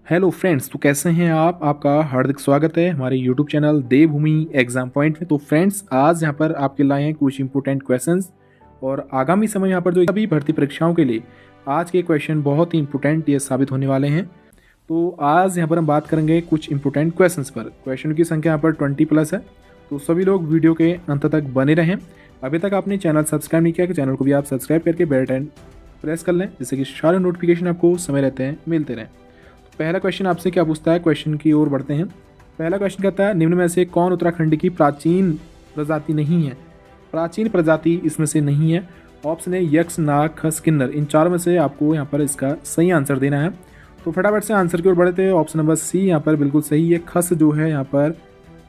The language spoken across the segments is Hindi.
हेलो फ्रेंड्स, तो कैसे हैं आप? आपका हार्दिक स्वागत है हमारे यूट्यूब चैनल देवभूमि एग्जाम पॉइंट में। तो फ्रेंड्स, आज यहाँ पर आपके लाए हैं कुछ इंपॉर्टेंट क्वेश्चंस और आगामी समय यहाँ पर जो सभी भर्ती परीक्षाओं के लिए आज के क्वेश्चन बहुत ही इंपॉर्टेंट ये साबित होने वाले हैं। तो आज यहाँ पर हम बात करेंगे कुछ इंपॉर्टेंट क्वेश्चंस पर। क्वेश्चन की संख्या यहाँ पर 20+ है, तो सभी लोग वीडियो के अंत तक बने रहें। अभी तक आपने चैनल सब्सक्राइब नहीं किया तो चैनल को भी आप सब्सक्राइब करके बेल आइकन प्रेस कर लें, जिससे कि सारे नोटिफिकेशन आपको समय रहते हैं मिलते रहें। पहला क्वेश्चन आपसे क्या पूछता है, क्वेश्चन की ओर बढ़ते हैं। पहला क्वेश्चन कहता है, निम्न में से कौन उत्तराखंड की प्राचीन प्रजाति नहीं है? प्राचीन प्रजाति इसमें से नहीं है। ऑप्शन है यक्ष, नाग, खस, किन्नर। इन चारों में से आपको यहाँ पर इसका सही आंसर देना है। तो फटाफट से आंसर की ओर बढ़ते हैं। ऑप्शन नंबर सी यहाँ पर बिल्कुल सही है। खस जो है यहाँ पर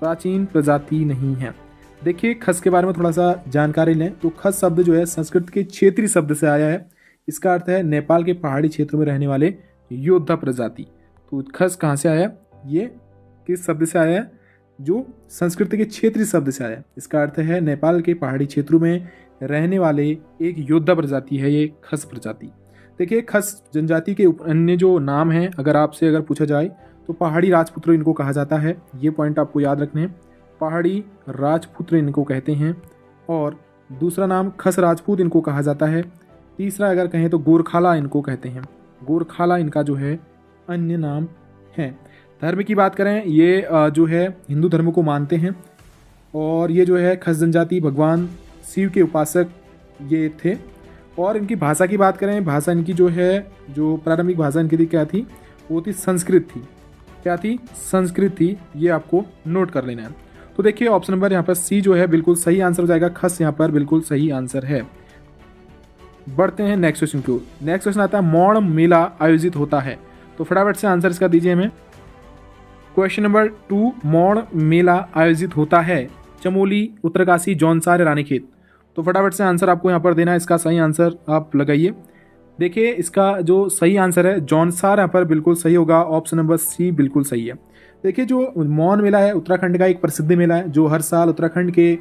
प्राचीन प्रजाति नहीं है। देखिए, खस के बारे में थोड़ा सा जानकारी लें तो खस शब्द जो है संस्कृत के क्षेत्रीय शब्द से आया है। इसका अर्थ है नेपाल के पहाड़ी क्षेत्रों में रहने वाले योद्धा प्रजाति। तो खस कहाँ से आया? ये किस शब्द से आया है? जो संस्कृत के क्षेत्रीय शब्द से आया है। इसका अर्थ है नेपाल के पहाड़ी क्षेत्रों में रहने वाले एक योद्धा प्रजाति है ये खस प्रजाति। देखिए, खस जनजाति के अन्य जो नाम हैं, अगर पूछा जाए तो पहाड़ी राजपुत्र इनको कहा जाता है। ये पॉइंट आपको याद रखने हैं, पहाड़ी राजपुत्र इनको कहते हैं। और दूसरा नाम खस राजपूत इनको कहा जाता है। तीसरा अगर कहें तो गोरखाला इनको कहते हैं। गोरखाला इनका जो है अन्य नाम है। धर्म की बात करें, ये जो है हिंदू धर्म को मानते हैं और ये जो है खस जनजाति भगवान शिव के उपासक ये थे। और इनकी भाषा की बात करें, भाषा इनकी जो है, जो प्रारंभिक भाषा इनकी थी क्या थी? वो थी संस्कृत थी। क्या थी? संस्कृत थी। ये आपको नोट कर लेना है। तो देखिए, ऑप्शन नंबर यहाँ पर सी जो है बिल्कुल सही आंसर हो जाएगा। खस यहाँ पर बिल्कुल सही आंसर है। बढ़ते हैं नेक्स्ट क्वेश्चन की ओर। नेक्स्ट क्वेश्चन आता है, मौन मेला आयोजित होता है। तो फटाफट से आंसर इसका दीजिए हमें। क्वेश्चन नंबर 2, मौन मेला आयोजित होता है चमोली, उत्तरकाशी, जौनसार, रानीखेत। तो फटाफट से आंसर आपको यहाँ पर देना है। इसका सही आंसर आप लगाइए। देखिए, इसका जो सही आंसर है जौनसार यहाँ पर बिल्कुल सही होगा। ऑप्शन नंबर सी बिल्कुल सही है। देखिए, जो मौन मेला है उत्तराखंड का एक प्रसिद्ध मेला है जो हर साल उत्तराखंड के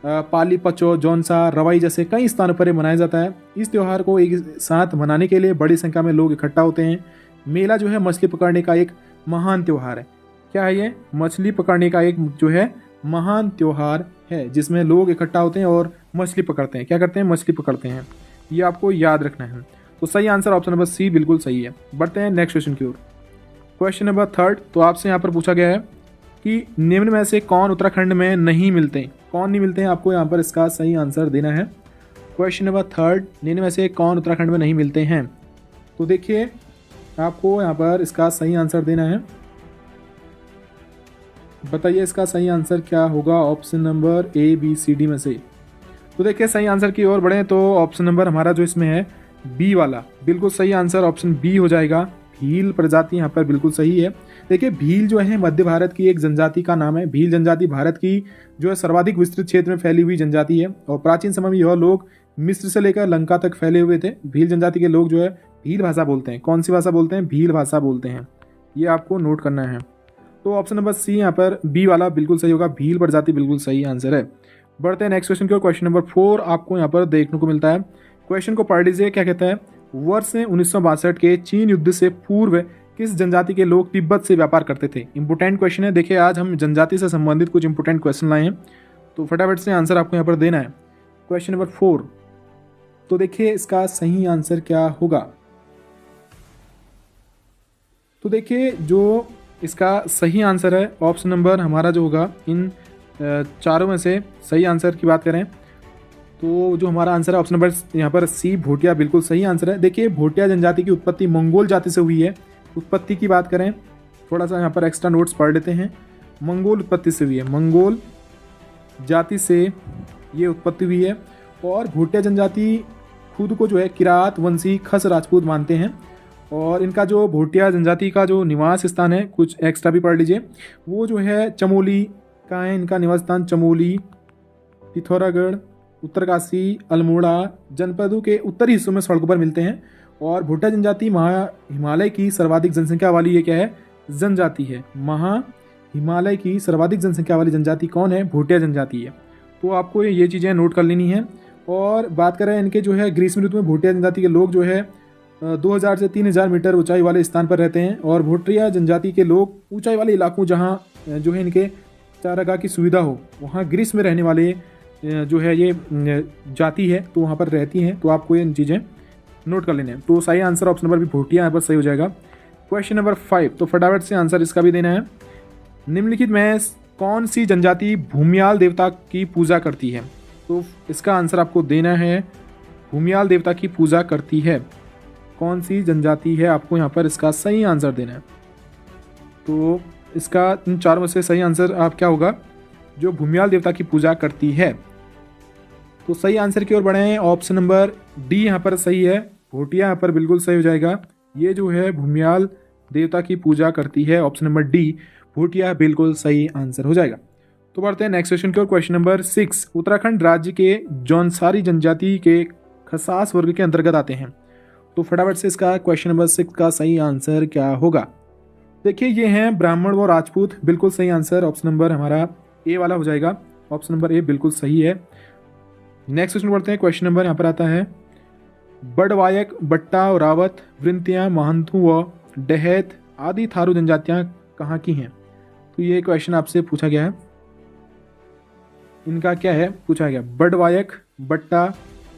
पाली, पचो, जौनसार, रवाई जैसे कई स्थानों पर मनाया जाता है। इस त्यौहार को एक साथ मनाने के लिए बड़ी संख्या में लोग इकट्ठा होते हैं। मेला जो है मछली पकड़ने का एक महान त्यौहार है। क्या है ये? मछली पकड़ने का एक जो है महान त्यौहार है, जिसमें लोग इकट्ठा होते हैं और मछली पकड़ते हैं। क्या करते हैं? मछली पकड़ते हैं। ये आपको याद रखना है। तो सही आंसर ऑप्शन नंबर सी बिल्कुल सही है। बढ़ते हैं नेक्स्ट क्वेश्चन की ओर। क्वेश्चन नंबर 3, तो आपसे यहाँ पर पूछा गया है कि निम्न में से कौन उत्तराखंड में नहीं मिलते? कौन नहीं मिलते हैं? आपको यहाँ पर इसका सही आंसर देना है। क्वेश्चन नंबर 3, निम्न में से कौन उत्तराखंड में नहीं मिलते हैं? तो देखिए, आपको यहाँ पर इसका सही आंसर देना है। बताइए इसका सही आंसर क्या होगा option number A, B, C, D में से। तो देखिए, सही आंसर की ओर बढ़े तो ऑप्शन नंबर हमारा जो इसमें है बी वाला बिल्कुल सही आंसर ऑप्शन बी हो जाएगा। भील प्रजाति यहाँ पर बिल्कुल सही है। देखिए, भील जो है मध्य भारत की एक जनजाति का नाम है। भील जनजाति भारत की जो है सर्वाधिक विस्तृत क्षेत्र में फैली हुई जनजाति है और प्राचीन समय में यह लोग मिस्र से लेकर लंका तक फैले हुए थे। भील जनजाति के लोग जो है भील भाषा बोलते हैं। कौन सी भाषा बोलते हैं? भील भाषा बोलते हैं। ये आपको नोट करना है। तो ऑप्शन नंबर सी यहाँ पर बी वाला बिल्कुल सही होगा। भील प्रजाति बिल्कुल सही आंसर है। बढ़ते हैं नेक्स्ट क्वेश्चन की ओर। क्वेश्चन नंबर 4 आपको यहाँ पर देखने को मिलता है। क्वेश्चन को पढ़ लीजिए। क्या कहता है? वर्ष 1962 के चीन युद्ध से पूर्व किस जनजाति के लोग तिब्बत से व्यापार करते थे? इंपोर्टेंट क्वेश्चन है। देखिए, आज हम जनजाति से संबंधित कुछ इंपोर्टेंट क्वेश्चन लाए हैं, तो फटाफट से आंसर आपको यहाँ पर देना है। क्वेश्चन नंबर 4, तो देखिए इसका सही आंसर क्या होगा? तो देखिए, जो इसका सही आंसर है ऑप्शन नंबर हमारा जो होगा, इन चारों में से सही आंसर की बात करें तो जो हमारा आंसर है ऑप्शन नंबर यहाँ पर सी, भोटिया बिल्कुल सही आंसर है। देखिए, भोटिया जनजाति की उत्पत्ति मंगोल जाति से हुई है। उत्पत्ति की बात करें, थोड़ा सा यहाँ पर एक्स्ट्रा नोट्स पढ़ लेते हैं। मंगोल उत्पत्ति से हुई है, मंगोल जाति से ये उत्पत्ति हुई है। और भोटिया जनजाति खुद को जो है किरात वंशी खस राजपूत मानते हैं। और इनका जो भोटिया जनजाति का जो निवास स्थान है, कुछ एक्स्ट्रा भी पढ़ लीजिए, वो जो है चमोली का है। इनका निवास स्थान चमोली, पिथौरागढ़, उत्तरकाशी, अल्मोड़ा जनपदों के उत्तरी हिस्सों में सड़कों पर मिलते हैं। और भोटिया जनजाति हिमालय की सर्वाधिक जनसंख्या वाली ये क्या है? जनजाति है। हिमालय की सर्वाधिक जनसंख्या वाली जनजाति कौन है? भोटिया जनजाति है। तो आपको ये चीज़ें नोट कर लेनी है। और बात करें इनके जो है ग्रीष्म ऋतु में भोटिया जनजाति के लोग जो है 2000 से 3000 मीटर ऊंचाई वाले स्थान पर रहते हैं। और भोटिया जनजाति के लोग ऊंचाई वाले इलाकों जहाँ जो है इनके चारागाह की सुविधा हो वहाँ ग्रीस में रहने वाले जो है ये जाति है तो वहाँ पर रहती हैं। तो आपको ये चीज़ें नोट कर लेने हैं। तो सही आंसर ऑप्शन नंबर भी भोटिया यहाँ पर सही हो जाएगा। क्वेश्चन नंबर 5, तो फटाफट से आंसर इसका भी देना है। निम्नलिखित में कौन सी जनजाति भूमियाल देवता की पूजा करती है? तो इसका आंसर आपको देना है भूमियाल देवता की पूजा करती है। कौन सी जनजाति है, आपको यहाँ पर इसका सही आंसर देना है। तो इसका इन चारों में से सही आंसर आप क्या होगा, जो भूमियाल देवता की पूजा करती है। तो सही आंसर की ओर बढ़े हैं। ऑप्शन नंबर डी यहाँ पर सही है, भोटिया यहाँ पर बिल्कुल सही हो जाएगा। ये जो है भूमियाल देवता की पूजा करती है, ऑप्शन नंबर डी भोटिया बिल्कुल सही आंसर हो जाएगा। तो बढ़ते हैं नेक्स्ट क्वेश्चन की ओर। क्वेश्चन नंबर 6, उत्तराखंड राज्य के जौनसारी जनजाति के खसास वर्ग के अंतर्गत आते हैं। तो फटाफट से इसका क्वेश्चन नंबर 6 का सही आंसर क्या होगा? देखिए ये हैं ब्राह्मण व राजपूत, बिल्कुल सही आंसर ऑप्शन नंबर हमारा ए वाला हो जाएगा। ऑप्शन नंबर ए बिल्कुल सही है। नेक्स्ट क्वेश्चन बढ़ते हैं। क्वेश्चन नंबर यहाँ पर आता है, बड़वायक, बट्टा, रावत, वृंतियाँ, महंतू व डहैत आदि थारू जनजातियाँ कहाँ की हैं? तो ये क्वेश्चन आपसे पूछा गया है। इनका क्या है पूछा गया, बड़वायक, बट्टा,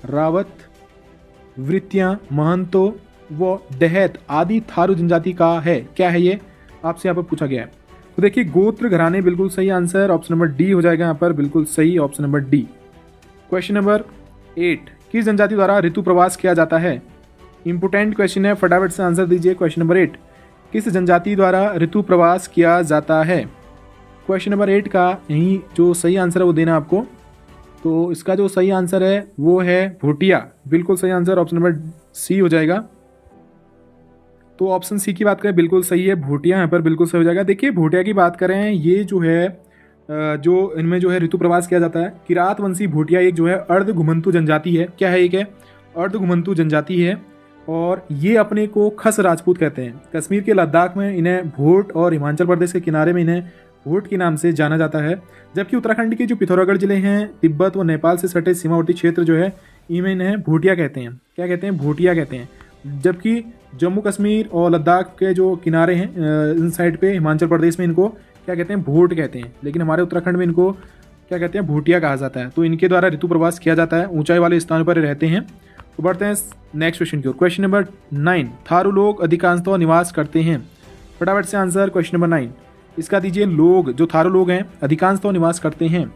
रावत, वृत्तियाँ, महंतो व डहैत आदि थारू जनजाति का है, क्या है ये आपसे यहाँ पर पूछा गया है। तो देखिए गोत्र घराने बिल्कुल सही आंसर, ऑप्शन नंबर डी हो जाएगा यहाँ पर बिल्कुल सही, option number D. Question number 8, किस जनजाति द्वारा ऋतु प्रवास किया जाता है? इंपोर्टेंट क्वेश्चन है, फटाफट से आंसर दीजिए। क्वेश्चन नंबर 8, किस जनजाति द्वारा ऋतु प्रवास किया जाता है? क्वेश्चन नंबर 8 का यही जो सही आंसर है वो देना आपको। तो इसका जो सही आंसर है वो है भोटिया, बिल्कुल सही आंसर, ऑप्शन नंबर सी हो जाएगा। तो ऑप्शन सी की बात करें बिल्कुल सही है, भोटिया यहाँ पर बिल्कुल सही हो जाएगा। देखिए भोटिया की बात करें, ये जो है जो इनमें जो है ऋतु प्रवास किया जाता है। किरात वंशी भोटिया एक जो है अर्ध घुमंतु जनजाति है, क्या है, एक है अर्ध घुमंतु जनजाति है। और ये अपने को खस राजपूत कहते हैं। कश्मीर के लद्दाख में इन्हें भोट और हिमाचल प्रदेश के किनारे में इन्हें भोट के नाम से जाना जाता है। जबकि उत्तराखंड के जो पिथौरागढ़ जिले हैं, तिब्बत व नेपाल से सटे सीमावर्ती क्षेत्र जो है इनमें इन्हें भोटिया कहते हैं, क्या कहते हैं, भोटिया कहते हैं। जबकि जम्मू कश्मीर और लद्दाख के जो किनारे हैं इन साइड पे हिमाचल प्रदेश में इनको क्या कहते हैं, भोट कहते हैं। लेकिन हमारे उत्तराखंड में इनको क्या कहते हैं, भोटिया कहा जाता है। तो इनके द्वारा ऋतु प्रवास किया जाता है, ऊंचाई वाले स्थानों पर रहते हैं। तो बढ़ते हैं नेक्स्ट क्वेश्चन की ओर। क्वेश्चन नंबर 9, थारू लोग अधिकांशतः निवास करते हैं। फटाफट से आंसर क्वेश्चन नंबर 9 इसका दीजिए। लोग जो थारू लोग हैं अधिकांशतः निवास करते हैं,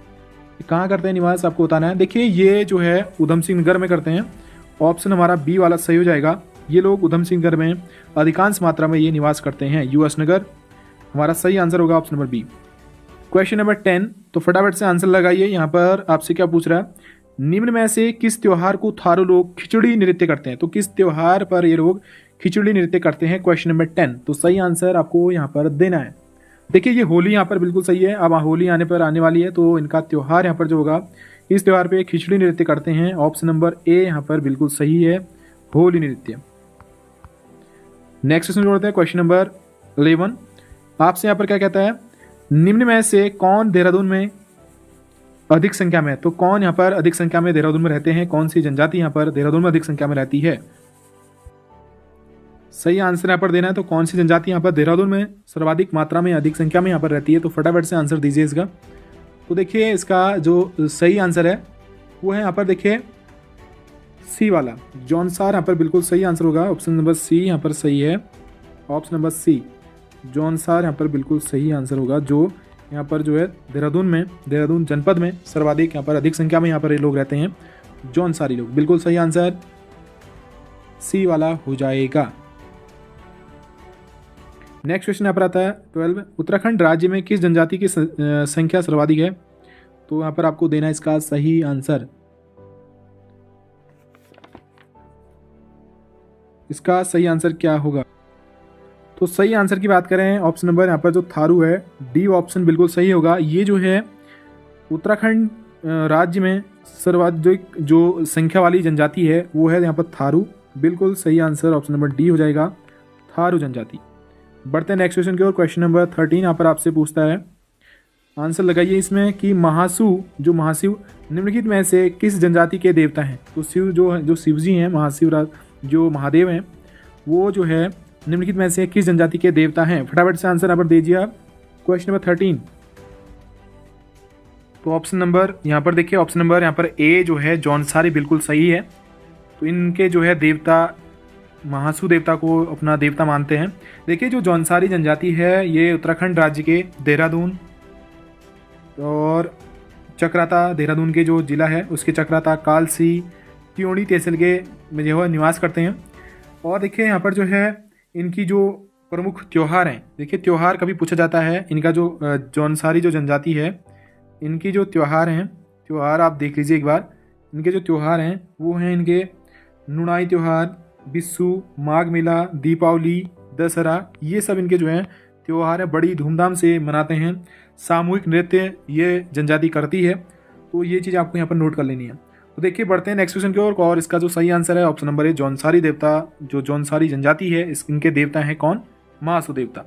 कहाँ करते हैं निवास, आपको बताना है। देखिए ये जो है उधम सिंह नगर में करते हैं, ऑप्शन हमारा बी वाला सही हो जाएगा। ये लोग उधम सिंह नगर में अधिकांश मात्रा में ये निवास करते हैं, यूएस नगर हमारा सही आंसर होगा, option number B. Question number 10, तो फटाफट से आंसर लगाइए। यहाँ पर आपसे क्या पूछ रहा है, निम्न में से किस त्योहार को थारू लोग खिचड़ी नृत्य करते हैं? तो किस त्योहार पर ये लोग खिचड़ी नृत्य करते हैं? क्वेश्चन नंबर 10, तो सही आंसर आपको यहाँ पर देना है। देखिए ये होली यहाँ पर बिल्कुल सही है। अब होली आने पर आने वाली है, तो इनका त्योहार यहाँ पर जो होगा, इस त्योहार पे खिचड़ी नृत्य करते हैं, ऑप्शन नंबर ए यहाँ पर बिल्कुल सही है, होली नृत्य। नेक्स्ट क्वेश्चन जोड़ते हैं, क्वेश्चन नंबर 11 आपसे यहाँ पर क्या कहता है, निम्न में से कौन देहरादून में अधिक संख्या में, तो कौन यहाँ पर अधिक संख्या में देहरादून में रहते हैं, कौन सी जनजाति यहाँ पर देहरादून में अधिक संख्या में रहती है? सही आंसर यहाँ पर देना है। तो कौन सी जनजाति यहाँ पर देहरादून में सर्वाधिक मात्रा में अधिक संख्या में यहाँ पर रहती है? तो फटाफट से आंसर दीजिए इसका। तो देखिए इसका जो सही आंसर है वो है यहाँ पर देखिए सी वाला, जौनसार यहाँ पर बिल्कुल सही आंसर होगा, ऑप्शन नंबर सी यहाँ पर सही है, ऑप्शन नंबर सी जौनसार यहाँ पर बिल्कुल सही आंसर होगा। जो यहाँ पर जो है देहरादून जनपद में सर्वाधिक यहाँ पर अधिक संख्या में यहाँ पर ये लोग रहते हैं, जौनसारी लोग, बिल्कुल सही आंसर सी वाला हो जाएगा। नेक्स्ट क्वेश्चन यहाँ पर आता है 12, उत्तराखंड राज्य में किस जनजाति की संख्या सर्वाधिक है? तो यहाँ पर आपको देना है इसका सही आंसर। इसका सही आंसर क्या होगा? तो सही आंसर की बात करें, ऑप्शन नंबर यहाँ पर जो थारू है, डी ऑप्शन बिल्कुल सही होगा। ये जो है उत्तराखंड राज्य में सर्वाधिक जो संख्या वाली जनजाति है वो है यहाँ पर थारू, बिल्कुल सही आंसर ऑप्शन नंबर डी हो जाएगा, थारू जनजाति। बढ़ते हैं नेक्स्ट क्वेश्चन की ओर। क्वेश्चन नंबर 13 यहाँ पर आपसे पूछता है, आंसर लगाइए इसमें कि महाशिव निम्नलिखित में से किस जनजाति के देवता हैं? तो शिव जो शिव जी हैं, महाशिव जो महादेव हैं, वो जो है निम्नलिखित में से किस जनजाति के देवता हैं? फटाफट से आंसर यहाँ पर दीजिए आप। Question number 13। तो ऑप्शन नंबर यहाँ पर देखिए, ऑप्शन नंबर यहाँ पर ए जो है जौनसारी बिल्कुल सही है। तो इनके जो है देवता महासू देवता को अपना देवता मानते हैं। देखिए जो जौनसारी जनजाति है ये उत्तराखंड राज्य के देहरादून और चक्राता, देहरादून के जो जिला है उसके चक्राता, कालसी, त्योणी तहसील के में जो है निवास करते हैं। और देखिए यहाँ पर जो है इनकी जो प्रमुख त्यौहार हैं, देखिए त्यौहार कभी पूछा जाता है इनका, जो जौनसारी जो जनजाति है इनकी जो त्यौहार हैं, त्यौहार आप देख लीजिए एक बार। इनके जो त्यौहार हैं वो हैं इनके नुनाई त्यौहार, बिस्सू, माघ मेला, दीपावली, दशहरा, ये सब इनके जो हैं त्यौहार हैं, बड़ी धूमधाम से मनाते हैं। सामूहिक नृत्य ये जनजाति करती है, तो ये चीज़ आपको यहाँ पर नोट कर लेनी है। तो देखिए बढ़ते हैं नेक्स्ट क्वेश्चन की ओर, और इसका जो सही आंसर है ऑप्शन नंबर ए जौनसारी देवता। जो जौनसारी जनजाति है इनके देवता हैं कौन? महासू देवता।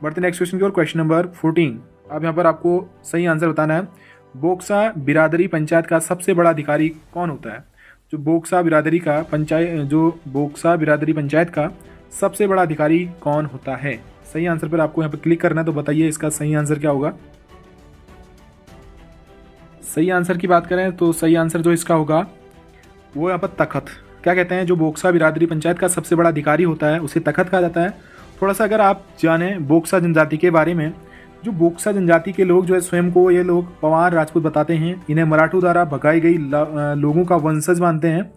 बढ़ते हैं नेक्स्ट क्वेश्चन की ओर, क्वेश्चन नंबर 14। अब यहाँ पर आपको सही आंसर बताना है। बोक्सा बिरादरी पंचायत का सबसे बड़ा अधिकारी कौन होता है? जो बोक्सा बिरादरी का बोक्सा बिरादरी पंचायत का सबसे बड़ा अधिकारी कौन होता है? सही आंसर पर आपको यहाँ पर क्लिक करना है, तो बताइए इसका सही आंसर क्या होगा। सही आंसर की बात करें तो सही आंसर जो इसका होगा वो यहाँ पर तखत। क्या कहते हैं, जो बोक्सा बिरादरी पंचायत का सबसे बड़ा अधिकारी होता है उसे तखत कहा जाता है। थोड़ा सा अगर आप जानें बोक्सा जनजाति के बारे में, जो बोक्सा जनजाति के लोग जो है स्वयं को ये लोग पवार राजपूत बताते हैं। इन्हें मराठों द्वारा भगाई गई लोगों का वंशज मानते हैं।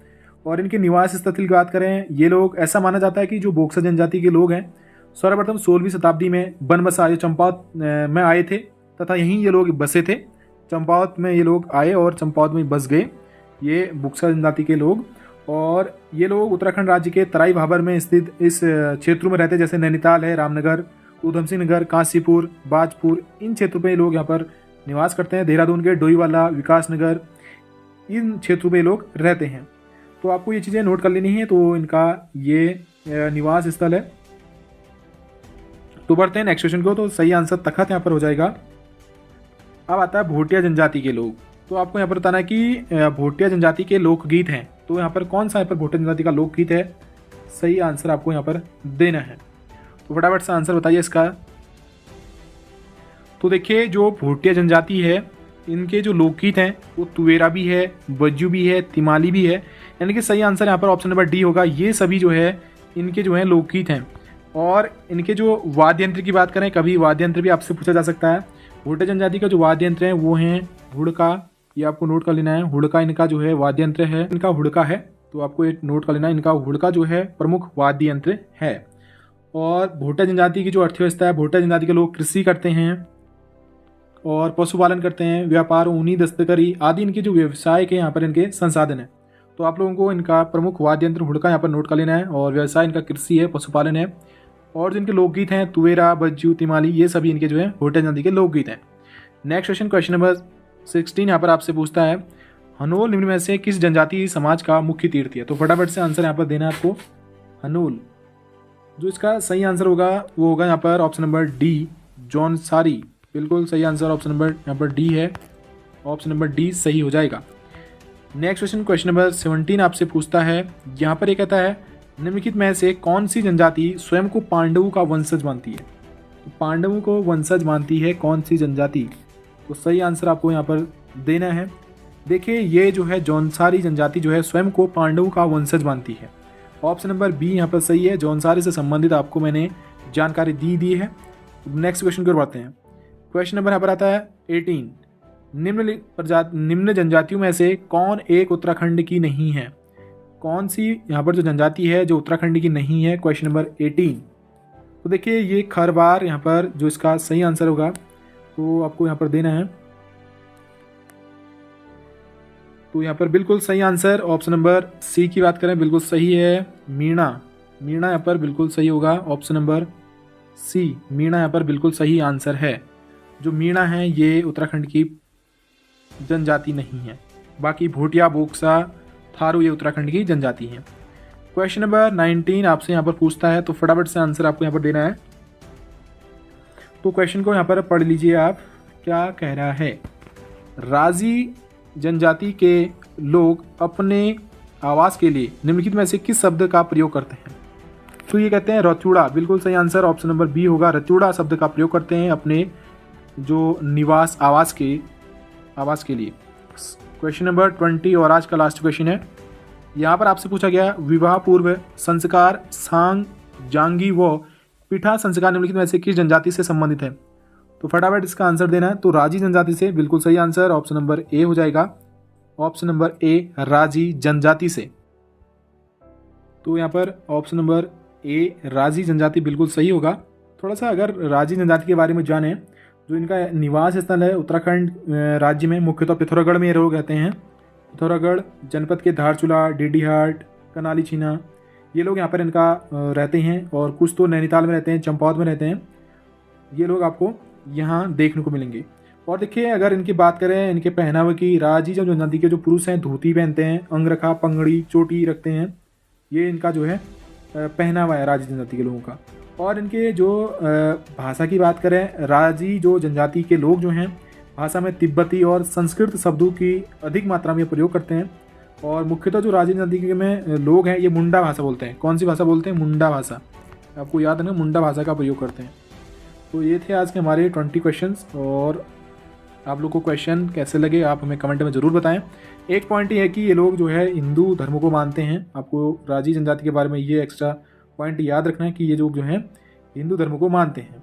और इनके निवास स्थल की बात करें, ये लोग ऐसा माना जाता है कि जो बोक्सा जनजाति के लोग हैं सर्वप्रथम 16वीं शताब्दी में बनबसा जो चंपावत में आए थे तथा यहीं ये लोग बसे थे। चंपावत में ये लोग आए और चंपावत में बस गए ये बोक्सा जनजाति के लोग। और ये लोग उत्तराखंड राज्य के तराई भाबर में स्थित इस क्षेत्रों में रहते, जैसे नैनीताल है, रामनगर, ऊधम सिंह नगर, काशीपुर, बाजपुर, इन क्षेत्रों पे लोग यहाँ पर निवास करते हैं। देहरादून के डोईवाला, विकास नगर, इन क्षेत्रों पे लोग रहते हैं। तो आपको ये चीज़ें नोट कर लेनी है। तो इनका ये निवास स्थल है। तो बढ़ते हैं नेक्स्ट क्वेश्चन को। तो सही आंसर तखत यहाँ पर हो जाएगा। अब आता है भोटिया जनजाति के लोग। तो आपको यहाँ पर बताना है कि भोटिया जनजाति के लोकगीत हैं। तो यहाँ पर कौन सा यहाँ पर भोटिया जनजाति का लोकगीत है? सही आंसर आपको यहाँ पर देना है। तो फटाफट से आंसर बताइए इसका। तो देखिए जो भोटिया जनजाति है इनके जो लोकगीत हैं वो तुवेरा भी है, बज्जू भी है, तिमाली भी है। यानी कि सही आंसर यहाँ पर ऑप्शन नंबर डी होगा। ये सभी जो है इनके जो है लोकगीत हैं। और इनके जो वाद्य यंत्र की बात करें, कभी वाद्य यंत्र भी आपसे पूछा जा सकता है। भोटिया जनजाति का जो वाद्य यंत्र है वो हैं हुड़का, ये आपको नोट कर लेना है। हुड़का इनका जो है वाद्य यंत्र है, इनका हुड़का है, तो आपको ये नोट कर लेना है। इनका हुड़का जो है प्रमुख वाद्य यंत्र है। और भोटिया जनजाति की जो अर्थव्यवस्था है, भोटिया जनजाति के लोग कृषि करते हैं और पशुपालन करते हैं, व्यापार, ऊनी, दस्तकारी आदि इनके जो व्यवसाय के यहाँ पर इनके संसाधन है। तो आप लोगों को इनका प्रमुख वाद्य यंत्र हुड़का यहाँ पर नोट कर लेना है। और व्यवसाय इनका कृषि है, पशुपालन है। और जिनके लोकगीत हैं तुवेरा, बज्जू, तिमाली, ये सभी इनके जो है भोटिया जनजाति के लोकगीत हैं। नेक्स्ट क्वेश्चन, क्वेश्चन नंबर 16 यहाँ पर आपसे पूछता है हनोल निम्न में से किस जनजाति समाज का मुख्य तीर्थ है? तो फटाफट से आंसर यहाँ पर देना है आपको। हनोल, जो इसका सही आंसर होगा वो होगा यहाँ पर ऑप्शन नंबर डी, जौनसारी। बिल्कुल सही आंसर ऑप्शन नंबर यहाँ पर डी है। ऑप्शन नंबर डी सही हो जाएगा। नेक्स्ट क्वेश्चन, क्वेश्चन नंबर 17 आपसे पूछता है। यहाँ पर ये कहता है निम्नलिखित में से कौन सी जनजाति स्वयं को पांडवों का वंशज मानती है? तो पांडवों को वंशज मानती है कौन सी जनजाति? तो सही आंसर आपको यहाँ पर देना है। देखिए ये जो है जौनसारी जनजाति जो है स्वयं को पांडवों का वंशज मानती है। ऑप्शन नंबर बी यहाँ पर सही है। जौनसारी से संबंधित आपको मैंने जानकारी दी है। नेक्स्ट क्वेश्चन की ओर बढ़ते हैं। क्वेश्चन नंबर यहाँ पर आता है 18। निम्न जनजातियों में से कौन एक उत्तराखंड की नहीं है? कौन सी यहाँ पर जो जनजाति है जो उत्तराखंड की नहीं है? Question number 18। तो देखिए ये खरवार यहाँ पर जो इसका सही आंसर होगा तो आपको यहाँ पर देना है। तो यहाँ पर बिल्कुल सही आंसर ऑप्शन नंबर सी की बात करें बिल्कुल सही है। मीणा, मीणा यहाँ पर बिल्कुल सही होगा। ऑप्शन नंबर सी, मीणा यहाँ पर बिल्कुल सही आंसर है। जो मीणा है ये उत्तराखंड की जनजाति नहीं है। बाकी भोटिया, बोक्सा, थारू ये उत्तराखंड की जनजाति है। क्वेश्चन नंबर 19 आपसे यहाँ पर पूछता है। तो फटाफट से आंसर आपको यहाँ पर देना है। तो क्वेश्चन को यहाँ पर पढ़ लीजिए आप, क्या कह रहा है। राजी जनजाति के लोग अपने आवास के लिए निम्नलिखित में से किस शब्द का प्रयोग करते हैं? तो ये कहते हैं रतुड़ा, बिल्कुल सही आंसर ऑप्शन नंबर बी होगा। रतुड़ा शब्द का प्रयोग करते हैं अपने जो निवास आवास के लिए। क्वेश्चन नंबर 20 और आज का लास्ट क्वेश्चन है। यहाँ पर आपसे पूछा गया विवाह पूर्व संस्कार सांग जांगी व पिठा संस्कार निम्नलिखित में से किस जनजाति से संबंधित है? तो फटाफट इसका आंसर देना है। तो राजी जनजाति से, बिल्कुल सही आंसर ऑप्शन नंबर ए हो जाएगा। ऑप्शन नंबर ए राजी जनजाति से। तो यहाँ पर ऑप्शन नंबर ए राजी जनजाति बिल्कुल सही होगा। थोड़ा सा अगर राजी जनजाति के बारे में जाने, जो इनका निवास स्थल है उत्तराखंड राज्य में, मुख्यतः पिथौरागढ़ में ये लोग रहते हैं। पिथौरागढ़ जनपद के धारचूला, डीडीहाट, कनाली छीना, ये लोग यहाँ पर इनका रहते हैं। और कुछ तो नैनीताल में रहते हैं, चंपावत में रहते हैं। ये लोग आपको यहाँ देखने को मिलेंगे। और देखिए अगर इनकी बात करें इनके पहनावे की, राजी जनजाति के जो पुरुष हैं धोती पहनते हैं, अंगरखा, पंगड़ी, चोटी रखते हैं। ये इनका जो है पहनावा है राजी जनजाति के लोगों का। और इनके जो भाषा की बात करें, राजी जो जनजाति के लोग जो हैं भाषा में तिब्बती और संस्कृत शब्दों की अधिक मात्रा में प्रयोग करते हैं। और मुख्यतः जो राजी जनजाति में लोग हैं ये मुंडा भाषा बोलते हैं। कौन सी भाषा बोलते हैं? मुंडा भाषा। आपको याद है ना, मुंडा भाषा का प्रयोग करते हैं। तो ये थे आज के हमारे 20 क्वेश्चंस। और आप लोग को क्वेश्चन कैसे लगे आप हमें कमेंट में ज़रूर बताएं। एक पॉइंट ये है कि ये लोग जो है हिंदू धर्म को मानते हैं। आपको राजी जनजाति के बारे में ये एक्स्ट्रा पॉइंट याद रखना है कि ये लोग जो हैं हिंदू धर्म को मानते हैं।